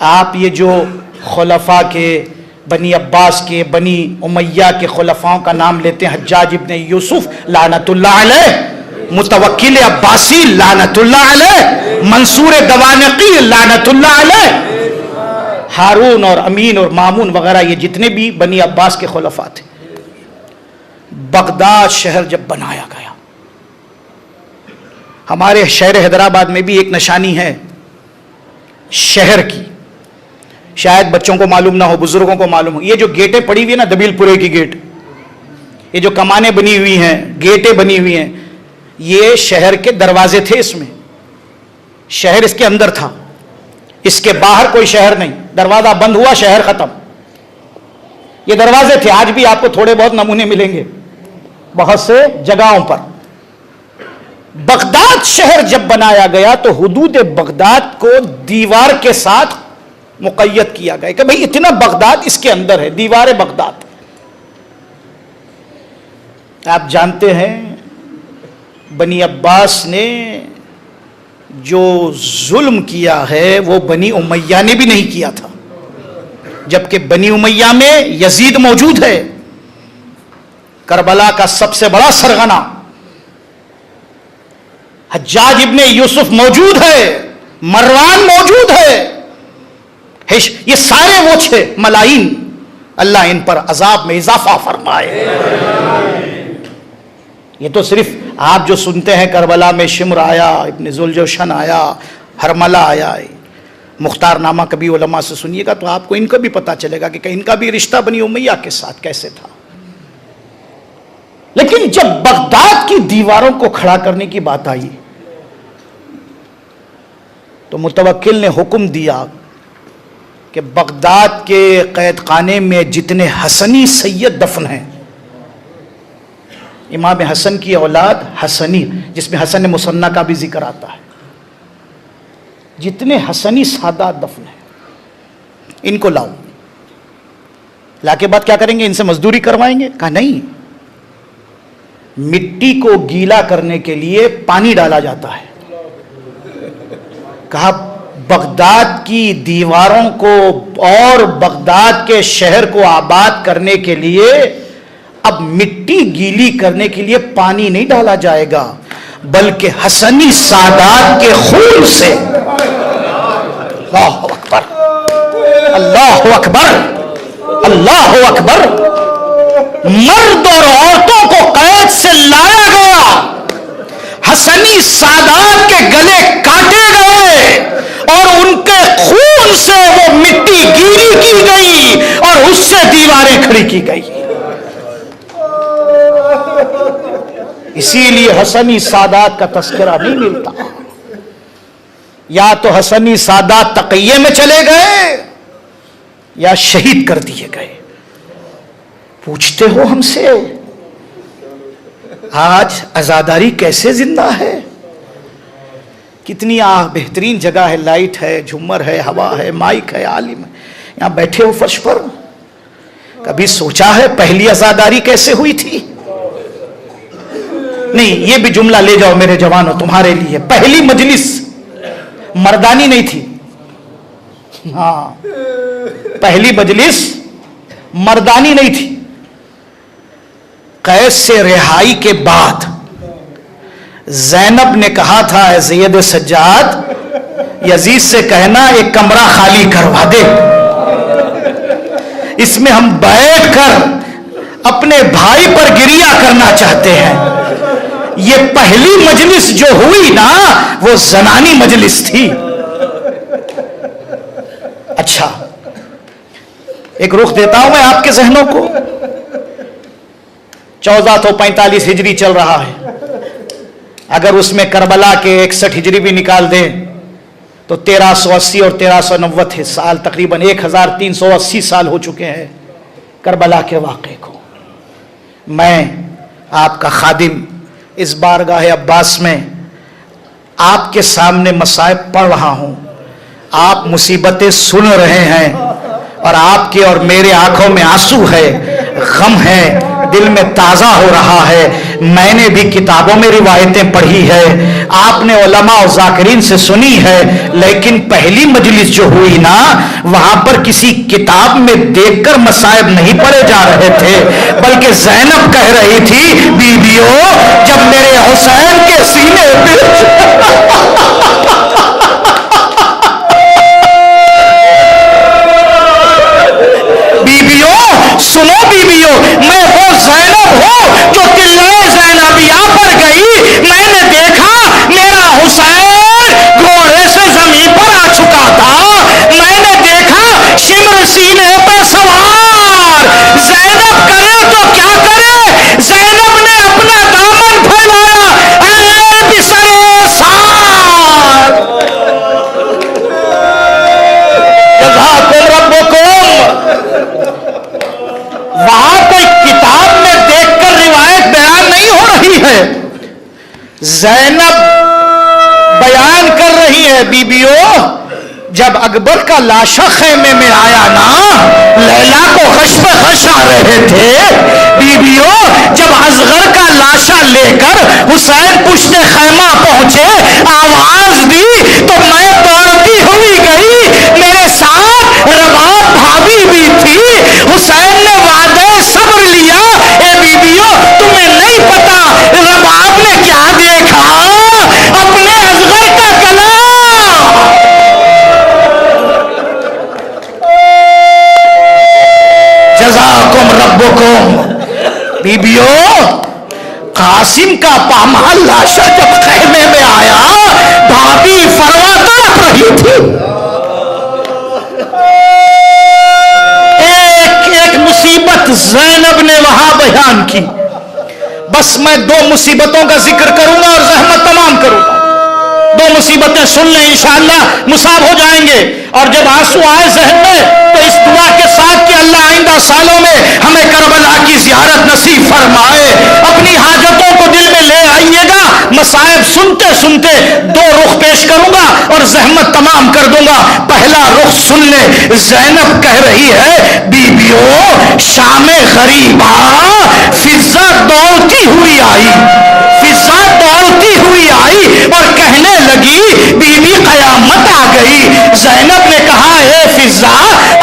آپ یہ جو خلفاء کے، بنی عباس کے، بنی امیہ کے خلفاؤں کا نام لیتے ہیں، حجاج ابن یوسف لعنت اللہ علیہ، متوکل عباسی لعنت اللہ علیہ، منصور دوانقی لعنت اللہ علیہ، ہارون اور امین اور مامون وغیرہ یہ جتنے بھی بنی عباس کے خلفاء تھے. بغداد شہر جب بنایا گیا، ہمارے شہر حیدرآباد میں بھی ایک نشانی ہے شہر کی، شاید بچوں کو معلوم نہ ہو، بزرگوں کو معلوم ہو. یہ جو گیٹیں پڑی ہوئی ہے نا، دبیل پورے کی گیٹ، یہ جو کمانیں بنی ہوئی ہیں، گیٹیں بنی ہوئی ہیں، یہ شہر کے دروازے تھے. اس میں شہر اس کے اندر تھا، اس کے باہر کوئی شہر نہیں. دروازہ بند ہوا، شہر ختم. یہ دروازے تھے. آج بھی آپ کو تھوڑے بہت نمونے ملیں گے بہت سے جگہوں پر. بغداد شہر جب بنایا گیا تو حدود بغداد کو دیوار کے ساتھ مقید کیا گیا کہ بھئی اتنا بغداد اس کے اندر ہے، دیوار بغداد. آپ جانتے ہیں بنی عباس نے جو ظلم کیا ہے وہ بنی امیہ نے بھی نہیں کیا تھا، جبکہ بنی امیہ میں یزید موجود ہے، کربلا کا سب سے بڑا سرغنہ. حجاج ابن یوسف موجود ہے، مروان موجود ہے. یہ سارے وہ چھ ملائین، اللہ ان پر عذاب میں اضافہ فرمائے. یہ تو صرف آپ جو سنتے ہیں کربلا میں شمر آیا، ابن ذوالجوشن آیا، ہرملہ آیا. مختار نامہ کبھی علماء سے سنیے گا تو آپ کو ان کا بھی پتا چلے گا کہ ان کا بھی رشتہ بنی امیہ کے ساتھ کیسے تھا. لیکن جب بغداد کی دیواروں کو کھڑا کرنے کی بات آئی تو متوکل نے حکم دیا کہ بغداد کے قید خانے میں جتنے حسنی سید دفن ہیں، امام حسن کی اولاد حسنی، جس میں حسن مصنع کا بھی ذکر آتا ہے، جتنے حسنی سادات دفن ہیں ان کو لاؤ. لا کے بعد کیا کریں گے؟ ان سے مزدوری کروائیں گے؟ کہا نہیں، مٹی کو گیلا کرنے کے لیے پانی ڈالا جاتا ہے. کہا بغداد کی دیواروں کو اور بغداد کے شہر کو آباد کرنے کے لیے اب مٹی گیلی کرنے کے لیے پانی نہیں ڈالا جائے گا، بلکہ حسنی سادات کے خون سے. اللہ اکبر، اللہ اکبر، اللہ اکبر. مرد اور عورتوں کو قید سے لایا گیا، حسنی سادات کے گلے کاٹے گئے اور ان کے خون سے وہ مٹی گیلی کی گئی اور اس سے دیواریں کھڑی کی گئی. اسی لیے حسنی سادات کا تذکرہ نہیں ملتا. یا تو حسنی سادات تقیے میں چلے گئے یا شہید کر دیے گئے. پوچھتے ہو ہم سے آج عزاداری کیسے زندہ ہے؟ کتنی بہترین جگہ ہے، لائٹ ہے، جھومر ہے، ہوا ہے، مائک ہے، عالم ہے، یہاں بیٹھے ہو فرش پر. کبھی سوچا ہے پہلی عزاداری کیسے ہوئی تھی؟ نہیں، یہ بھی جملہ لے جاؤ میرے جوانوں تمہارے لیے. پہلی مجلس مردانی نہیں تھی. ہاں، پہلی مجلس مردانی نہیں تھی. قید سے رہائی کے بعد زینب نے کہا تھا اے سید سجاد، یزید سے کہنا ایک کمرہ خالی کروا دے، اس میں ہم بیٹھ کر اپنے بھائی پر گریہ کرنا چاہتے ہیں. یہ پہلی مجلس جو ہوئی نا وہ زنانی مجلس تھی. اچھا، ایک رخ دیتا ہوں میں آپ کے ذہنوں کو. 1445 ہجری چل رہا ہے. اگر اس میں کربلا کے 61 ہجری بھی نکال دیں تو 1380 اور 1390 سال، تقریباً 1380 سال ہو چکے ہیں کربلا کے واقعے کو. میں آپ کا خادم اس بارگاہ عباس میں آپ کے سامنے مصائب پڑھ رہا ہوں. آپ مصیبتیں سن رہے ہیں اور آپ کے اور میرے آنکھوں میں آنسو ہے، غم ہے، دل میں تازہ ہو رہا ہے. میں نے بھی کتابوں میں روایتیں پڑھی ہے، آپ نے علماء اور ذاکرین سے سنی ہے، لیکن پہلی مجلس جو ہوئی نا وہاں پر کسی کتاب میں دیکھ کر مصائب نہیں پڑھے جا رہے تھے، بلکہ زینب کہہ رہی تھی بیویوں جب میرے حسین کے سینے پہ سنو بیویوں، میں وہ زینب ہوں جو قلعہ زینبیہ پر گئی. میں نے دیکھا میرا حسین گھوڑے سے زمین پر آ چکا تھا. میں نے دیکھا شمر سینے پہ سوار. زینب کرے تو کیا کرے، زینب بیان کر رہی ہے بیبیوں، جب اکبر کا لاشا خیمے میں آیا نا، لیلا کو غش پہ غش آ رہے تھے. بیبیوں جب اصغر کا لاشا لے کر حسین پشت خیمہ پہنچے، آواز دی تو میں دوڑتی ہوئی گئی، میرے ساتھ رباب بھابھی بھی تھی. حسین نے وعدہ صبر لیا. اے بیبیوں تمہیں نہیں پتا رباب نے کیا دیکھا، اپنے اصغر کا گلا. جزاکم ربکم. بیبیوں قاسم کا پامال لاشا جب خیمے میں آیا، بھابھی فروا تڑپ رہی تھی. ایک مصیبت زینب نے وہاں بیان کی. بس میں 2 مصیبتوں کا ذکر کروں گا اور زحمت تمام کروں گا. 2 مصیبتیں سن لیں، انشاءاللہ مصاب ہو جائیں گے. اور جب آنسو آئے ذہن میں تو اس دعا کے ساتھ کہ اللہ آئندہ سالوں میں ہمیں کربلا کی زیارت نصیب فرمائے. اپنی حاجتوں کو دل میں لے آئیے گا. مصائب سنتے سنتے 2 رخ پیش کروں گا اور زحمت تمام کر دوں گا. پہلا رخ سن لے. زینب کہہ رہی ہے بیبیوں شام غریبا فضا دوڑتی ہوئی آئی، فضا دوڑتی ہوئی آئی اور کہنے لگی بی بی قیامت آ گئی. زینب نے کہا اے فضا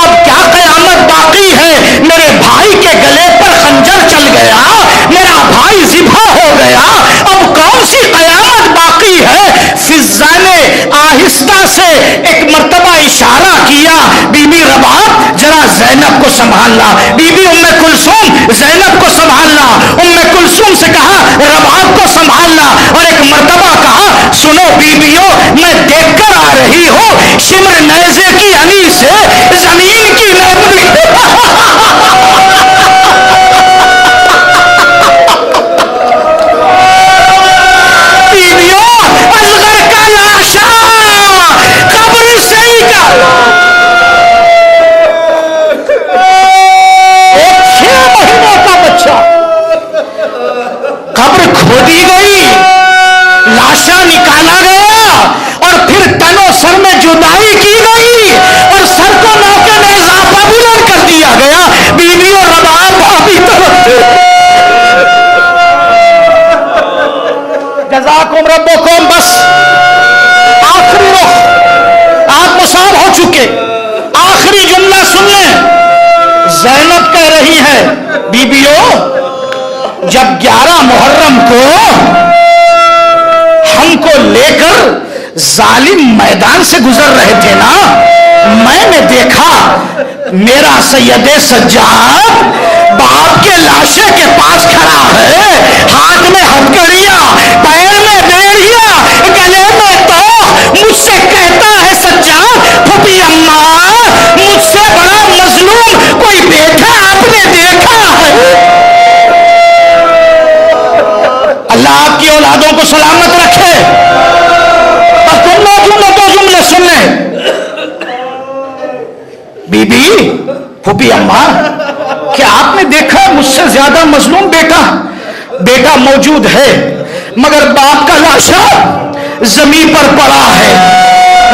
اب کیا قیامت باقی ہے؟ میرے بھائی کے گلے پر خنجر چل گیا، میرا بھائی ذبح ہو گیا، اب کون سی قیامت باقی ہے؟ فضا نے آہستہ سے ایک مرتبہ اشارہ کیا، بی بی رباب ذرا زینب کو سنبھالنا. بی بی ام کلثوم زینب کو سنبھالنا. ام کلثوم سے کہا رباب کو سنبھالنا. اور ایک مرتبہ کہا سنو بیبیوں میں دیکھ کر آ رہی ہوں شمر نیزے کی علی سے زمین کی نرمی. بیبیوں اصغر کا لاشا قبر سے ہی کا 6 مہینے کا بچہ قبر کھودی گئی، لاشا نکالا گیا اور پھر تنو سر میں جدائی کی گئی اور سر کو نوکے میں اضافہ بلند کر دیا گیا. بیوی اور رباب بھابھی طرف تھے. جزاکم ربکم. بس آخری رخ آپ مصاب ہو چکے. آخری جملہ سن لیں. زینب کہہ رہی ہے بیبیوں جب 11 محرم کو ہم کو لے کر ظالم میدان سے گزر رہے تھے نا، میں نے دیکھا میرا سید سجاد باپ کے لاشے کے پاس کھڑا ہے، ہاتھ میں ہتھکڑیاں، پیر میں بیڑیاں، گلے میں توق. مجھ سے کہتا ہے سجاد پھوپھی اماں مجھ سے بڑا مظلوم کوئی بیٹا آپ نے دیکھا ہے؟ اللہ آپ کی اولادوں کو سلامت رکھے. بس دو جملے سن لیں. بی بی پھوپھی اماں کیا آپ نے دیکھا مجھ سے زیادہ مظلوم بیٹا موجود ہے، مگر باپ کا لاشا زمین پر پڑا ہے.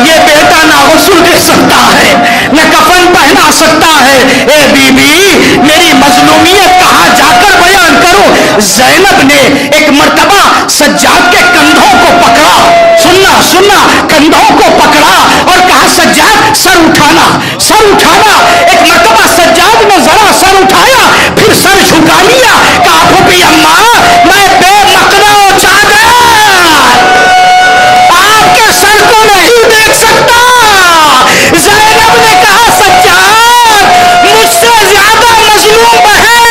یہ بیٹا نہ غسل دے سکتا ہے نہ کفن پہنا سکتا ہے. اے بی بی میری مظلومیت کہاں جا کر بیان کروں؟ زینب نے ایک مرتبہ سجاد کے کندھوں کو پکڑا، سننا کندھوں کو پکڑا اور کہا سجاد سر اٹھانا. ایک مرتبہ سجاد نے ذرا سر اٹھایا پھر سر جھکا لیا. کہا پھوپھی اماں میں بے مقدر و چادر آپ کے سر کو نہیں دیکھ سکتا. زینب نے کہا سجاد مجھ سے زیادہ مظلوم بہن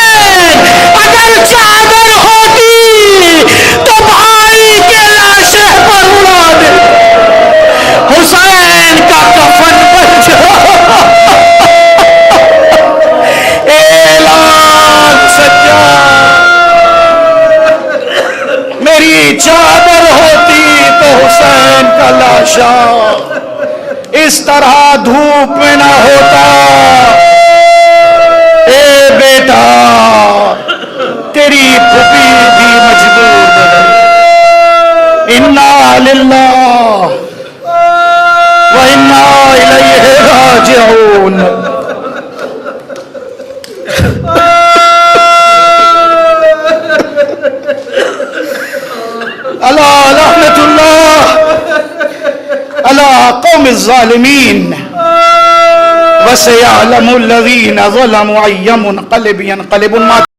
اگر چادر ہوتی تو بھائی کے لاشے پر اڑا دے، حسین کا کفن بن جا. اعلان سجاد میری چادر ہوتی تو حسین کا لاشا اس طرح دھوپ میں نہ ہوتا. اے بیٹا تیری پھوپھی بھی مجبور نہیں. انا للہ وانا الیہ راجعون. الا لعنۃ اللہ علی قوم الظالمین وسيعلم الذين ظلموا أي منقلب ينقلبون.